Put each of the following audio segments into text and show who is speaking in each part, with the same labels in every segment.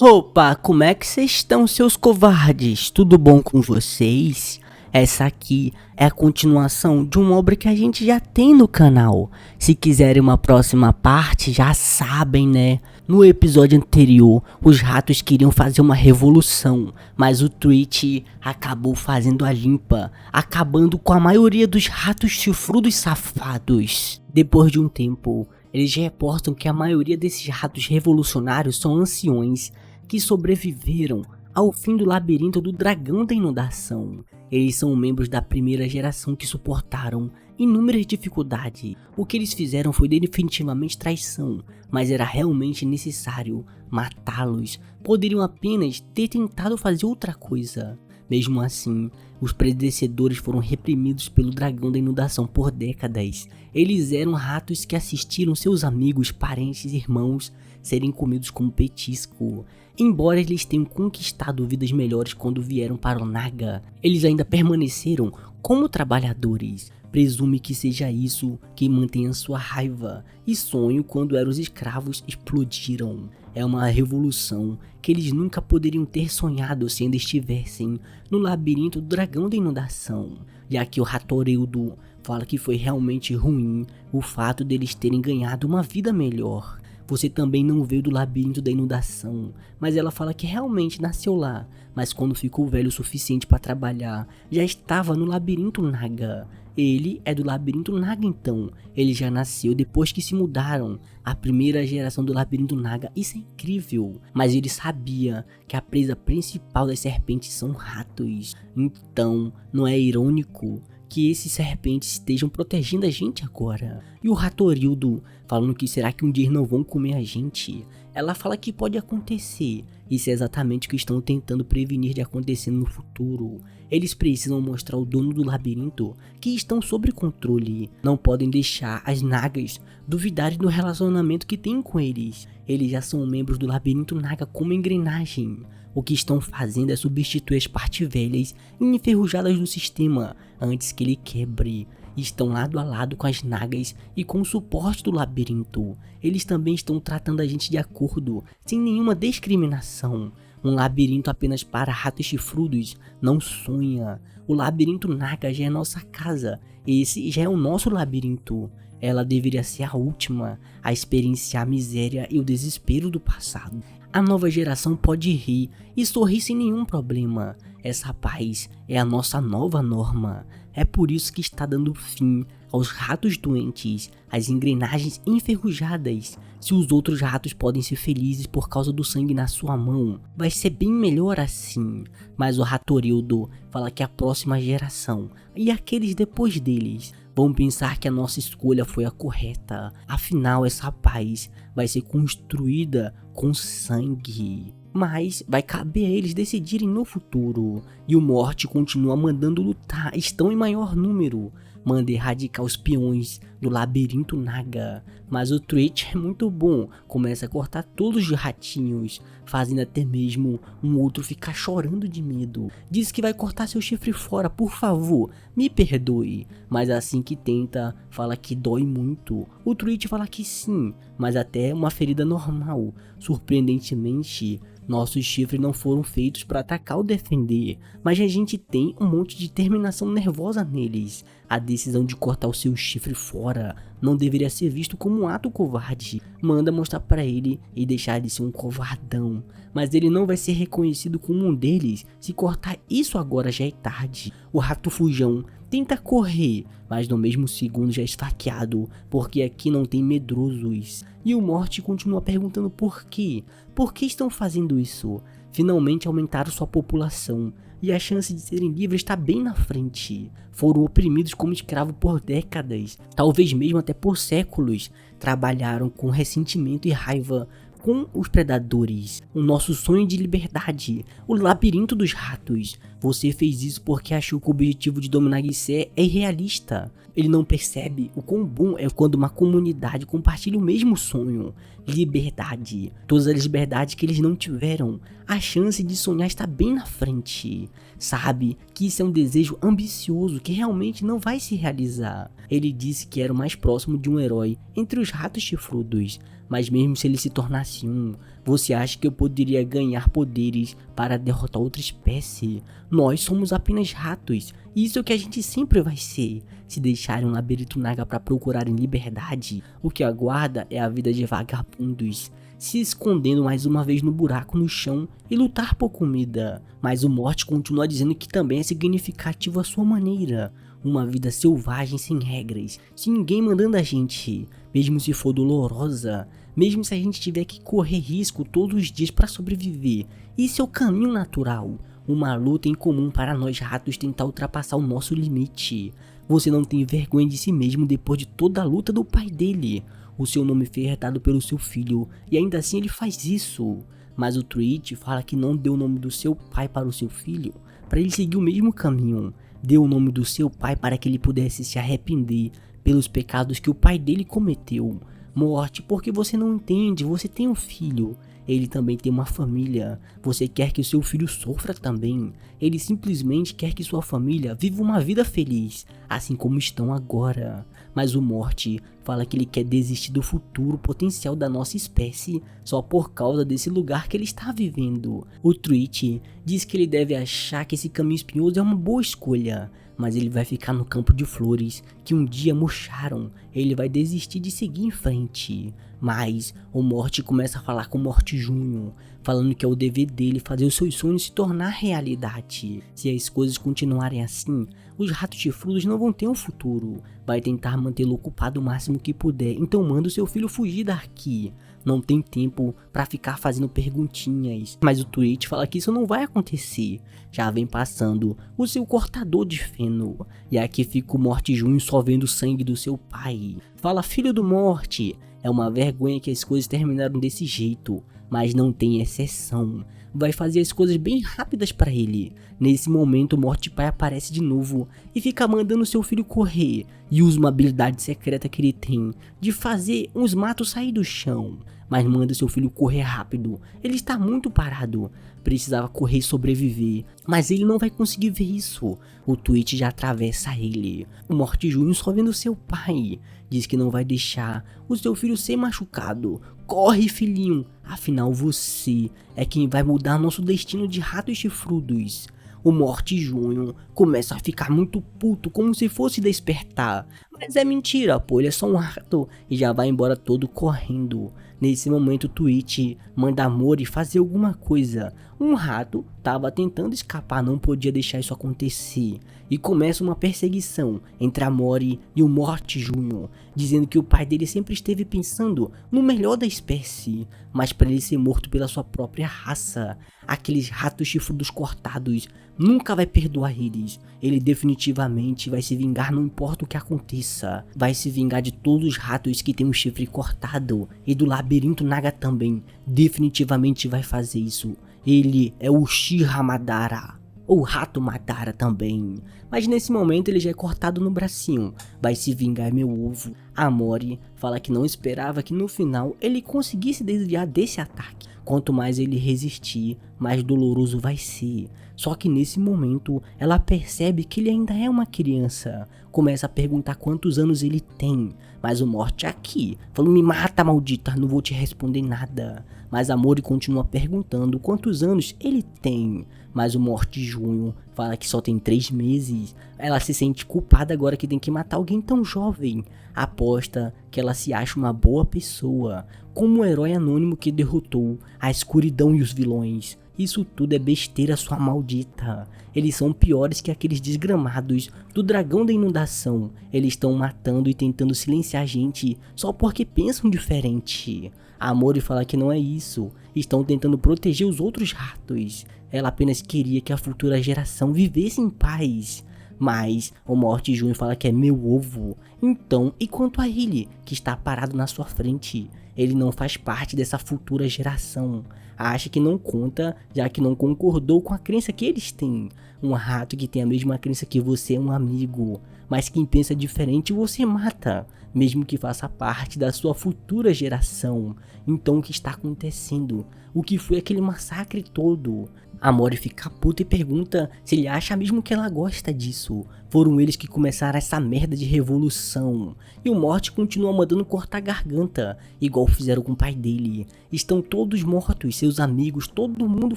Speaker 1: Opa, como é que vocês estão, seus covardes? Tudo bom com vocês? Essa aqui é a continuação de uma obra que a gente já tem no canal. Se quiserem uma próxima parte, já sabem, né? No episódio anterior, os ratos queriam fazer uma revolução, mas o Twitch acabou fazendo a limpa, acabando com a maioria dos ratos chifrudos safados. Depois de um tempo, eles reportam que a maioria desses ratos revolucionários são anciões que sobreviveram ao fim do labirinto do dragão da inundação. Eles são membros da primeira geração que suportaram inúmeras dificuldades. O que eles fizeram foi definitivamente traição, mas era realmente necessário matá-los. Poderiam apenas ter tentado fazer outra coisa. Mesmo assim, os predecessores foram reprimidos pelo dragão da inundação por décadas. Eles eram ratos que assistiram seus amigos, parentes e irmãos serem comidos como petisco. Embora eles tenham conquistado vidas melhores quando vieram para o Naga, eles ainda permaneceram como trabalhadores. Presume que seja isso que mantenha sua raiva e sonho quando eram os escravos explodiram. É uma revolução que eles nunca poderiam ter sonhado se ainda estivessem no labirinto do dragão da inundação, já que o Ratorildo fala que foi realmente ruim o fato deles terem ganhado uma vida melhor. Você também não veio do labirinto da inundação, mas ela fala que realmente nasceu lá, mas quando ficou velho o suficiente para trabalhar, já estava no labirinto Naga. Ele é do labirinto Naga então, ele já nasceu depois que se mudaram, a primeira geração do labirinto Naga, isso é incrível. Mas ele sabia que a presa principal das serpentes são ratos, então não é irônico que esses serpentes estejam protegendo a gente agora. E o Ratorildo falando que será que um dia não vão comer a gente? Ela fala que pode acontecer. Isso é exatamente o que estão tentando prevenir de acontecer no futuro. Eles precisam mostrar ao dono do labirinto que estão sob controle. Não podem deixar as Nagas duvidarem do relacionamento que têm com eles. Eles já são membros do labirinto Naga como engrenagem. O que estão fazendo é substituir as partes velhas e enferrujadas do sistema antes que ele quebre. Estão lado a lado com as Nagas e com o suporte do labirinto. Eles também estão tratando a gente de acordo, sem nenhuma discriminação. Um labirinto apenas para ratos chifrudos não sonha. O labirinto Naga já é nossa casa. Esse já é o nosso labirinto. Ela deveria ser a última a experienciar a miséria e o desespero do passado. A nova geração pode rir e sorrir sem nenhum problema. Essa paz é a nossa nova norma. É por isso que está dando fim aos ratos doentes, às engrenagens enferrujadas. Se os outros ratos podem ser felizes por causa do sangue na sua mão, vai ser bem melhor assim. Mas o Ratorildo fala que a próxima geração e aqueles depois deles vão pensar que a nossa escolha foi a correta. Afinal, essa paz vai ser construída com sangue. Mas vai caber a eles decidirem no futuro. E o Morte continua mandando lutar, estão em maior número. Manda erradicar os peões do labirinto Naga. Mas o Twitch é muito bom, começa a cortar todos os ratinhos, fazendo até mesmo um outro ficar chorando de medo. Diz que vai cortar seu chifre fora, por favor, me perdoe. Mas assim que tenta, fala que dói muito. O Twitch fala que sim, mas até uma ferida normal. Surpreendentemente, nossos chifres não foram feitos para atacar ou defender, mas a gente tem um monte de terminação nervosa neles. A decisão de cortar o seu chifre fora não deveria ser visto como um ato covarde. Manda mostrar para ele e deixar de ser um covardão. Mas ele não vai ser reconhecido como um deles se cortar isso agora já é tarde. O rato fujão tenta correr, mas no mesmo segundo já é esfaqueado, porque aqui não tem medrosos. E o Morte continua perguntando por quê? Por que estão fazendo isso? Finalmente aumentaram sua população e a chance de serem livres está bem na frente. Foram oprimidos como escravos por décadas, talvez mesmo até por séculos. Trabalharam com ressentimento e raiva com os predadores, o nosso sonho de liberdade, o labirinto dos ratos. Você fez isso porque achou que o objetivo de dominar Gissé é irrealista. Ele não percebe o quão bom é quando uma comunidade compartilha o mesmo sonho. Liberdade. Todas as liberdades que eles não tiveram. A chance de sonhar está bem na frente. Sabe que isso é um desejo ambicioso que realmente não vai se realizar. Ele disse que era o mais próximo de um herói entre os ratos chifrudos, Mas mesmo se ele se tornasse um, você acha que eu poderia ganhar poderes para derrotar outra espécie? Nós somos apenas ratos, e isso é o que a gente sempre vai ser. Se deixarem um labirinto naga para procurarem liberdade, o que aguarda é a vida de vagabundos, se escondendo mais uma vez no buraco no chão e lutar por comida. Mas o Morty continua dizendo que também é significativo à sua maneira. Uma vida selvagem sem regras, sem ninguém mandando a gente, mesmo se for dolorosa, mesmo se a gente tiver que correr risco todos os dias para sobreviver. Isso é o caminho natural, uma luta em comum para nós ratos tentar ultrapassar o nosso limite. Você não tem vergonha de si mesmo depois de toda a luta do pai dele. O seu nome foi herdado pelo seu filho e ainda assim ele faz isso. Mas o tweet fala que não deu o nome do seu pai para o seu filho, para ele seguir o mesmo caminho. Deu o nome do seu pai para que ele pudesse se arrepender pelos pecados que o pai dele cometeu. Morty, porque você não entende, você tem um filho. Ele também tem uma família. Você quer que o seu filho sofra também. Ele simplesmente quer que sua família viva uma vida feliz, assim como estão agora. Mas o Morty fala que ele quer desistir do futuro potencial da nossa espécie só por causa desse lugar que ele está vivendo. O Tweet diz que ele deve achar que esse caminho espinhoso é uma boa escolha, mas ele vai ficar no campo de flores que um dia murcharam. Ele vai desistir de seguir em frente. Mas o Morty começa a falar com o Morty Júnior, falando que é o dever dele fazer os seus sonhos se tornar realidade. Se as coisas continuarem assim, os ratos chifrudos não vão ter um futuro. Vai tentar mantê-lo ocupado o máximo que puder, então manda o seu filho fugir daqui. Não tem tempo pra ficar fazendo perguntinhas. Mas o Tweet fala que isso não vai acontecer. Já vem passando o seu cortador de feno. E aqui fica o Morty Júnior só vendo o sangue do seu pai. Fala, filho do Morty, é uma vergonha que as coisas terminaram desse jeito, mas não tem exceção. Vai fazer as coisas bem rápidas pra ele. Nesse momento o Morty pai aparece de novo e fica mandando seu filho correr. E usa uma habilidade secreta que ele tem de fazer uns matos sair do chão. Mas manda seu filho correr rápido. Ele está muito parado. Precisava correr e sobreviver. Mas ele não vai conseguir ver isso. O Tweet já atravessa ele. O Morty Júnior só vendo seu pai. Diz que não vai deixar o seu filho ser machucado. Corre, filhinho. Afinal você é quem vai mudar nosso destino de ratos chifrudos. O Morty Júnior começa a ficar muito puto, como se fosse despertar. Mas é mentira, pô, ele é só um rato e já vai embora todo correndo. Nesse momento o Tweet manda a Mori fazer alguma coisa. Um rato tava tentando escapar, não podia deixar isso acontecer. E começa uma perseguição entre a Mori e o Morty Júnior, dizendo que o pai dele sempre esteve pensando no melhor da espécie, mas para ele ser morto pela sua própria raça. Aqueles ratos chifrudos cortados nunca vai perdoar eles. Ele definitivamente vai se vingar, não importa o que aconteça. Vai se vingar de todos os ratos que tem um chifre cortado e do labirinto Naga também. Definitivamente vai fazer isso. Ele é o Uchiha Madara, ou Rato Madara também. Mas nesse momento ele já é cortado no bracinho. Vai se vingar, meu ovo. A Mori fala que não esperava que no final ele conseguisse desviar desse ataque. Quanto mais ele resistir, mais doloroso vai ser. Só que nesse momento ela percebe que ele ainda é uma criança. Começa a perguntar quantos anos ele tem. Mas o Morty aqui falou: me mata, maldita, não vou te responder nada. Mas a Mori continua perguntando quantos anos ele tem. Mas o Morty Júnior fala que só tem 3 meses. Ela se sente culpada agora que tem que matar alguém tão jovem. Aposta que ela se acha uma boa pessoa, como o herói anônimo que derrotou a escuridão e os vilões. Isso tudo é besteira, sua maldita. Eles são piores que aqueles desgramados do dragão da inundação. Eles estão matando e tentando silenciar a gente só porque pensam diferente. A Mori fala que não é isso. Estão tentando proteger os outros ratos. Ela apenas queria que a futura geração vivesse em paz. Mas o Morty Júnior fala que é meu ovo. Então, e quanto a ele, que está parado na sua frente? Ele não faz parte dessa futura geração. Acha que não conta, já que não concordou com a crença que eles têm. Um rato que tem a mesma crença que você é um amigo, mas quem pensa diferente você mata, mesmo que faça parte da sua futura geração. Então o que está acontecendo? O que foi aquele massacre todo? A Mori fica puta e pergunta se ele acha mesmo que ela gosta disso, Foram eles que começaram essa merda de revolução. E o Morty continua mandando cortar a garganta, igual fizeram com o pai dele. Estão todos mortos, seus amigos, todo mundo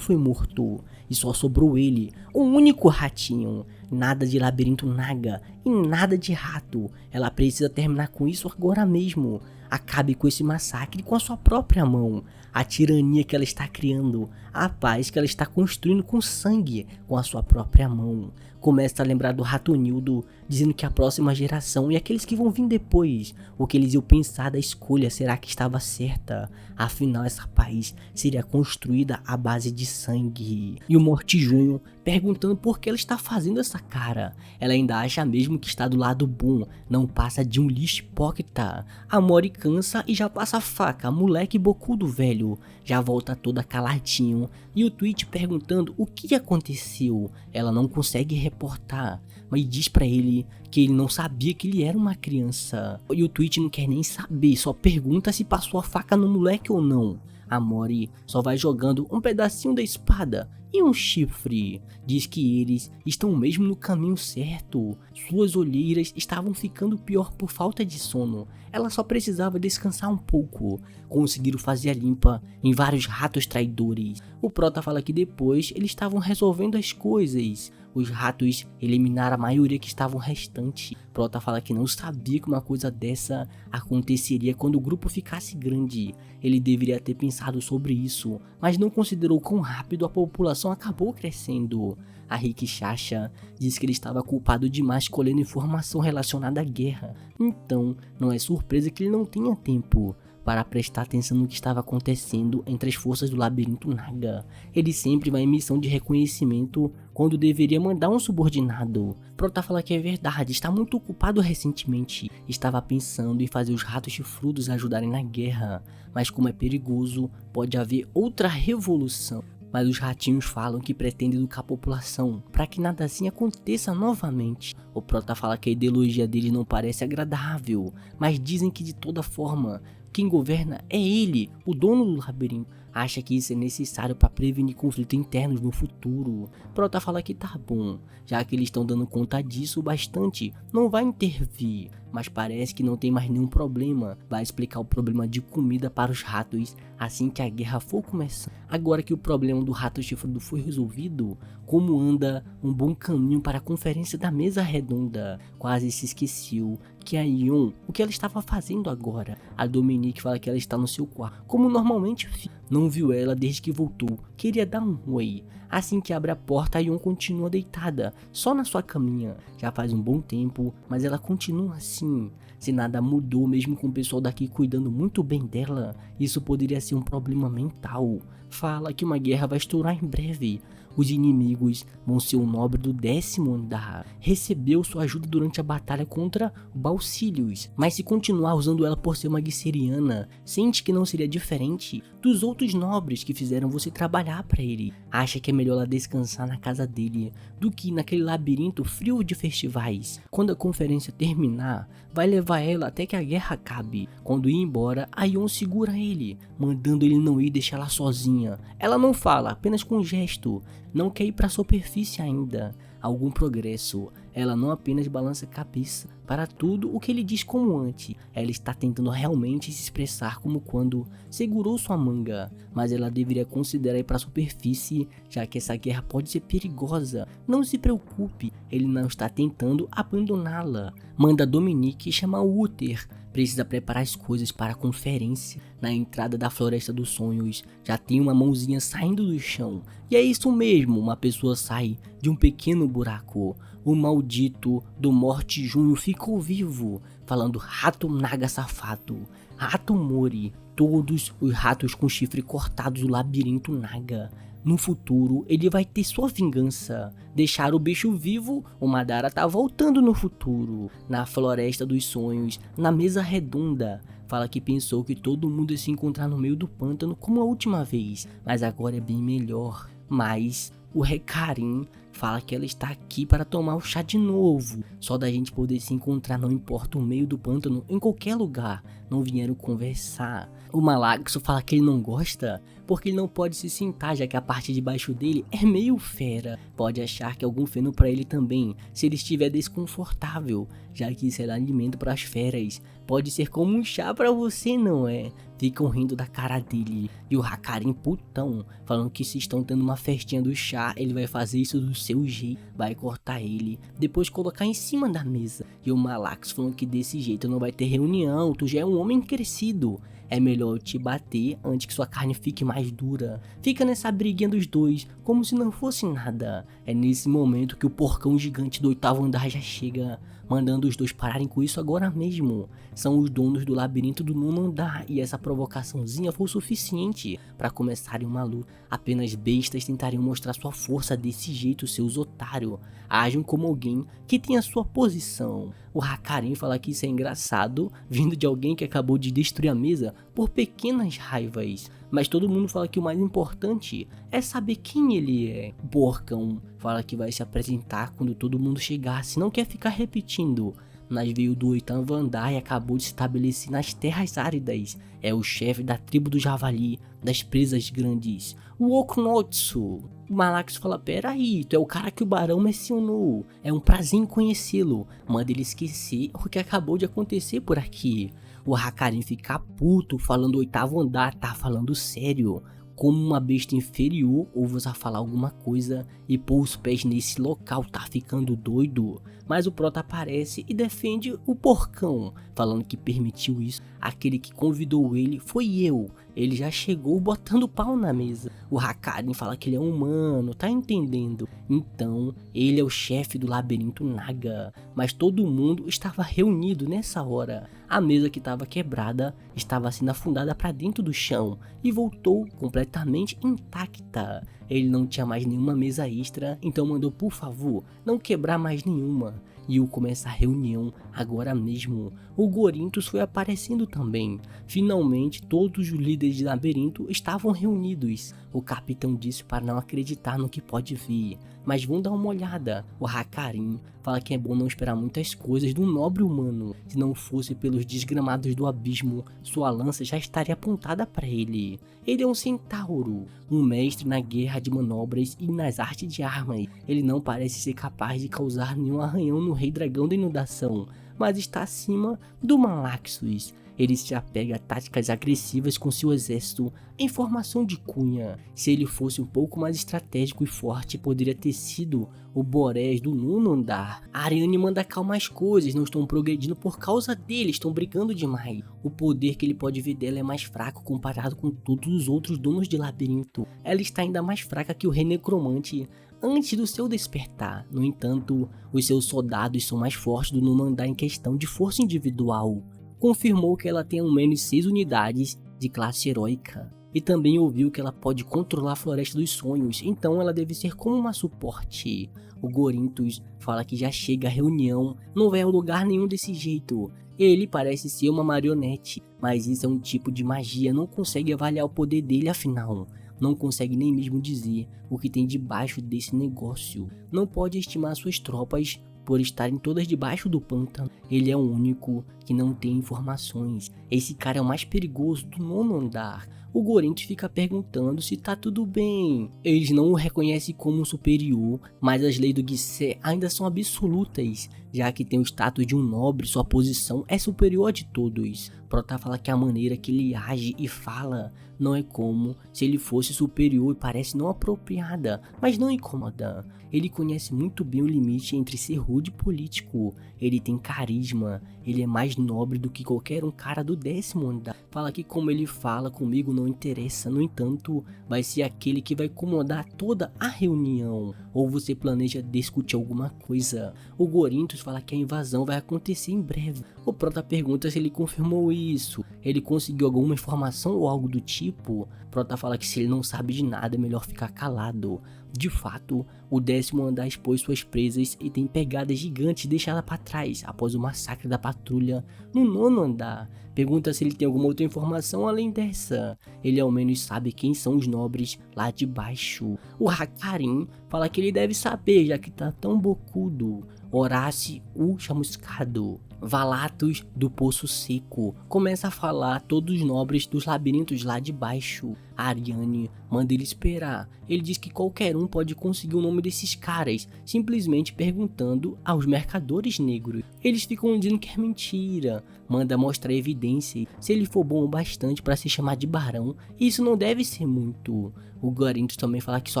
Speaker 1: foi morto. E só sobrou ele, o único ratinho. Nada de labirinto naga e nada de rato. Ela precisa terminar com isso agora mesmo. Acabe com esse massacre com a sua própria mão. A tirania que ela está criando, a paz que ela está construindo com sangue, com a sua própria mão. Começa a lembrar do Ratonildo, dizendo que a próxima geração e aqueles que vão vir depois, o que eles iam pensar da escolha, será que estava certa? Afinal, essa paz seria construída à base de sangue. E o Morty Júnior perguntando por que ela está fazendo essa cara. Ela ainda acha mesmo que está do lado bom, não passa de um lixo hipócrita. A Mori cansa e já passa a faca, moleque bocudo velho. Já volta toda caladinho. E o Twitch perguntando o que aconteceu. Ela não consegue reportar, mas diz pra ele que ele não sabia que ele era uma criança. E o Twitch não quer nem saber, só pergunta se passou a faca no moleque ou não. A Mori só vai jogando um pedacinho da espada e um chifre. Diz que eles estão mesmo no caminho certo. Suas olheiras estavam ficando pior por falta de sono. Ela só precisava descansar um pouco. Conseguiram fazer a limpa em vários ratos traidores. O Prota fala que depois eles estavam resolvendo as coisas. Os ratos eliminaram a maioria que estavam restantes. Prota fala que não sabia que uma coisa dessa aconteceria quando o grupo ficasse grande. Ele deveria ter pensado sobre isso, mas não considerou quão rápido a população acabou crescendo. A Rick Chacha diz que ele estava culpado demais colhendo informação relacionada à guerra. Então, não é surpresa que ele não tenha tempo para prestar atenção no que estava acontecendo entre as forças do labirinto Naga. Ele sempre vai em missão de reconhecimento quando deveria mandar um subordinado. Prota fala que é verdade, está muito ocupado recentemente. Estava pensando em fazer os ratos chifrudos ajudarem na guerra, mas como é perigoso, pode haver outra revolução. Mas os ratinhos falam que pretendem educar a população para que nada assim aconteça novamente. O Prota fala que a ideologia deles não parece agradável, mas dizem que de toda forma, quem governa é ele, o dono do labirinto. Acha que isso é necessário para prevenir conflitos internos no futuro. Prota fala que tá bom, já que eles estão dando conta disso bastante, não vai intervir. Mas parece que não tem mais nenhum problema. Vai explicar o problema de comida para os ratos assim que a guerra for começar. Agora que o problema do rato chifrudo foi resolvido, como anda um bom caminho para a conferência da mesa redonda. Quase se esqueceu que a Ion, o que ela estava fazendo agora? A Dominique fala que ela está no seu quarto, como normalmente não viu ela desde que voltou, queria dar um oi. Assim que abre a porta, a Ion continua deitada, só na sua caminha. Já faz um bom tempo, mas ela continua assim. Se nada mudou, mesmo com o pessoal daqui cuidando muito bem dela, isso poderia ser um problema mental. Fala que uma guerra vai estourar em breve. Os inimigos vão ser o nobre do 10º andar. Recebeu sua ajuda durante a batalha contra Balcilius, mas se continuar usando ela por ser uma guisseriana, sente que não seria diferente dos outros nobres que fizeram você trabalhar para ele. Acha que é melhor ela descansar na casa dele do que naquele labirinto frio de festivais. Quando a conferência terminar, vai levar ela até que a guerra acabe. Quando ir embora, a Ion segura ele, mandando ele não ir deixar ela sozinha. Ela não fala, apenas com um gesto. Não quer ir para a superfície ainda. Algum progresso. Ela não apenas balança a cabeça para tudo o que ele diz como antes. Ela está tentando realmente se expressar como quando segurou sua manga. Mas ela deveria considerar ir para a superfície, já que essa guerra pode ser perigosa. Não se preocupe, ele não está tentando abandoná-la. Manda Dominique chamar o Uther. Precisa preparar as coisas para a conferência. Na entrada da Floresta dos Sonhos, já tem uma mãozinha saindo do chão. E é isso mesmo, uma pessoa sai de um pequeno buraco. O maldito do Morty Júnior ficou vivo, falando rato naga safado, rato Mori, todos os ratos com chifre cortados do labirinto naga. No futuro, ele vai ter sua vingança. Deixar o bicho vivo, o Madara tá voltando no futuro. Na Floresta dos Sonhos, na mesa redonda. Fala que pensou que todo mundo ia se encontrar no meio do pântano como a última vez. Mas agora é bem melhor. Mas o Recarim fala que ela está aqui para tomar o chá de novo. Só da gente poder se encontrar, não importa o meio do pântano, em qualquer lugar. Não vieram conversar. O Malaxo fala que ele não gosta porque ele não pode se sentar, já que a parte de baixo dele é meio fera. Pode achar que é algum feno para ele também, se ele estiver desconfortável, já que isso é alimento para as feras. Pode ser como um chá para você, não é? Ficam rindo da cara dele. E o Hakarin putão, falando que se estão tendo uma festinha do chá, ele vai fazer isso do seu jeito. Vai cortar ele, depois colocar em cima da mesa. E o Malaxo falando que desse jeito não vai ter reunião, tu já é um homem crescido. É melhor eu te bater antes que sua carne fique mais dura. Fica nessa briguinha dos dois, como se não fosse nada. É nesse momento que o porcão gigante do 8º andar já chega, mandando os dois pararem com isso agora mesmo. São os donos do labirinto do 9º andar, e essa provocaçãozinha foi o suficiente para começarem uma luta. Apenas bestas tentariam mostrar sua força desse jeito, seus otários. Agem como alguém que tem a sua posição. O Hakarin fala que isso é engraçado, vindo de alguém que acabou de destruir a mesa por pequenas raivas. Mas todo mundo fala que o mais importante é saber quem ele é. O porcão fala que vai se apresentar quando todo mundo chegar, se não quer ficar repetindo. Mas veio do 8º andar e acabou de se estabelecer nas terras áridas. É o chefe da tribo do javali, das presas grandes, o Okunotsu. O Malaxo fala, peraí, tu é o cara que o barão mencionou, é um prazer em conhecê-lo, manda ele esquecer o que acabou de acontecer por aqui. O Hakarin fica puto, falando 8º andar, tá falando sério. Como uma besta inferior, ouve-os a falar alguma coisa e pôr os pés nesse local, tá ficando doido. Mas o Prota aparece e defende o porcão, falando que permitiu isso. Aquele que convidou ele foi eu. Ele já chegou botando pau na mesa. O Hakarin fala que ele é humano, tá entendendo? Então, ele é o chefe do labirinto Naga. Mas todo mundo estava reunido nessa hora. A mesa que estava quebrada estava sendo afundada para dentro do chão e voltou completamente intacta. Ele não tinha mais nenhuma mesa extra, então mandou, por favor, não quebrar mais nenhuma. E o começa a reunião agora mesmo. O Gorinthos foi aparecendo também. Finalmente todos os líderes de labirinto estavam reunidos. O capitão disse para não acreditar no que pode vir, mas vão dar uma olhada. O Hakarin fala que é bom não esperar muitas coisas de um nobre humano. Se não fosse pelos desgramados do abismo, sua lança já estaria apontada para ele. Ele é um centauro, um mestre na guerra de manobras e nas artes de armas. Ele não parece ser capaz de causar nenhum arranhão no rei dragão da inundação, mas está acima do Malaxus. Ele se apega a táticas agressivas com seu exército em formação de cunha. Se ele fosse um pouco mais estratégico e forte, poderia ter sido o Borés do 9º andar. A Ariane manda acalmar as coisas, não estão progredindo por causa dele, estão brigando demais. O poder que ele pode ver dela é mais fraco comparado com todos os outros donos de labirinto. Ela está ainda mais fraca que o Rei Necromante antes do seu despertar. No entanto, os seus soldados são mais fortes do 9º andar em questão de força individual. Confirmou que ela tem ao menos 6 unidades de classe heróica. E também ouviu que ela pode controlar a Floresta dos Sonhos, então ela deve ser como uma suporte. O Gorinthos fala que já chega a reunião, não vai a lugar nenhum desse jeito. Ele parece ser uma marionete, mas isso é um tipo de magia, não consegue avaliar o poder dele afinal. Não consegue nem mesmo dizer o que tem debaixo desse negócio. Não pode estimar suas tropas por estarem todas debaixo do pântano. Ele é o único que não tem informações. Esse cara é o mais perigoso do 9º andar. O Gorinthos fica perguntando se tá tudo bem. Eles não o reconhecem como superior, mas as leis do Gisé ainda são absolutas, já que tem o status de um nobre, sua posição é superior a de todos. Prota fala que a maneira que ele age e fala não é como se ele fosse superior e parece não apropriada, mas não incomoda. Ele conhece muito bem o limite entre ser rude e político. Ele tem carisma, ele é mais nobre do que qualquer um cara do 10º andar. Fala que como ele fala comigo não interessa, no entanto, vai ser aquele que vai comandar toda a reunião. Ou você planeja discutir alguma coisa. O Gorinthos fala que a invasão vai acontecer em breve. O Prota pergunta se ele confirmou isso. Ele conseguiu alguma informação ou algo do tipo? Prota fala que se ele não sabe de nada é melhor ficar calado. De fato, o 10º andar expôs suas presas e tem pegadas gigantes deixadas para trás após o massacre da patrulha no 9º andar. pergunta se ele tem alguma outra informação além dessa. Ele ao menos sabe quem são os nobres lá de baixo. O Hakarin fala que ele deve saber, já que tá tão bocudo. Horace, o chamuscado. Valatos do Poço Seco começa a falar todos os nobres dos labirintos lá de baixo. A Ariane manda ele esperar. Ele diz que qualquer um pode conseguir o nome desses caras, simplesmente perguntando aos mercadores negros. Eles ficam dizendo que é mentira, manda mostrar evidência. Se ele for bom o bastante para se chamar de barão, isso não deve ser muito. O Gorintos também fala que só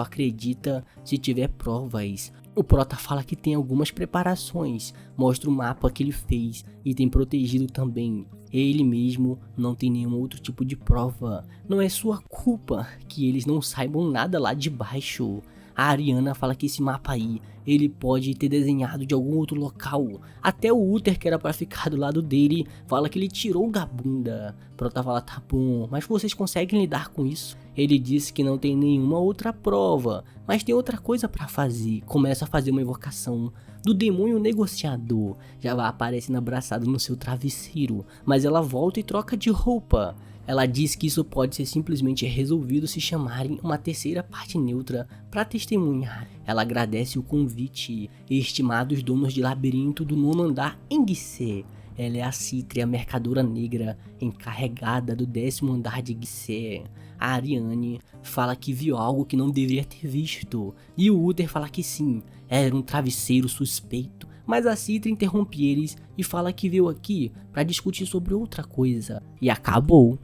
Speaker 1: acredita se tiver provas. O Prota fala que tem algumas preparações, mostra o mapa que ele fez e tem protegido também. Ele mesmo não tem nenhum outro tipo de prova. Não é sua culpa que eles não saibam nada lá de baixo. A Ariana fala que esse mapa aí, ele pode ter desenhado de algum outro local. Até o Uther, que era pra ficar do lado dele, fala que ele tirou da bunda. Prota fala, tá bom, mas vocês conseguem lidar com isso? Ele disse que não tem nenhuma outra prova, mas tem outra coisa pra fazer. Começa a fazer uma invocação do demônio negociador. Já vai aparecendo abraçado no seu travesseiro, mas ela volta e troca de roupa. Ela diz que isso pode ser simplesmente resolvido se chamarem uma terceira parte neutra para testemunhar. Ela agradece o convite, estimados donos de labirinto do 9º andar em Gissé. Ela é a Cítria, mercadora negra, encarregada do 10º andar de Gissé. A Ariane fala que viu algo que não deveria ter visto, e o Uther fala que sim, era um travesseiro suspeito. Mas a Cítria interrompe eles e fala que veio aqui para discutir sobre outra coisa. E acabou.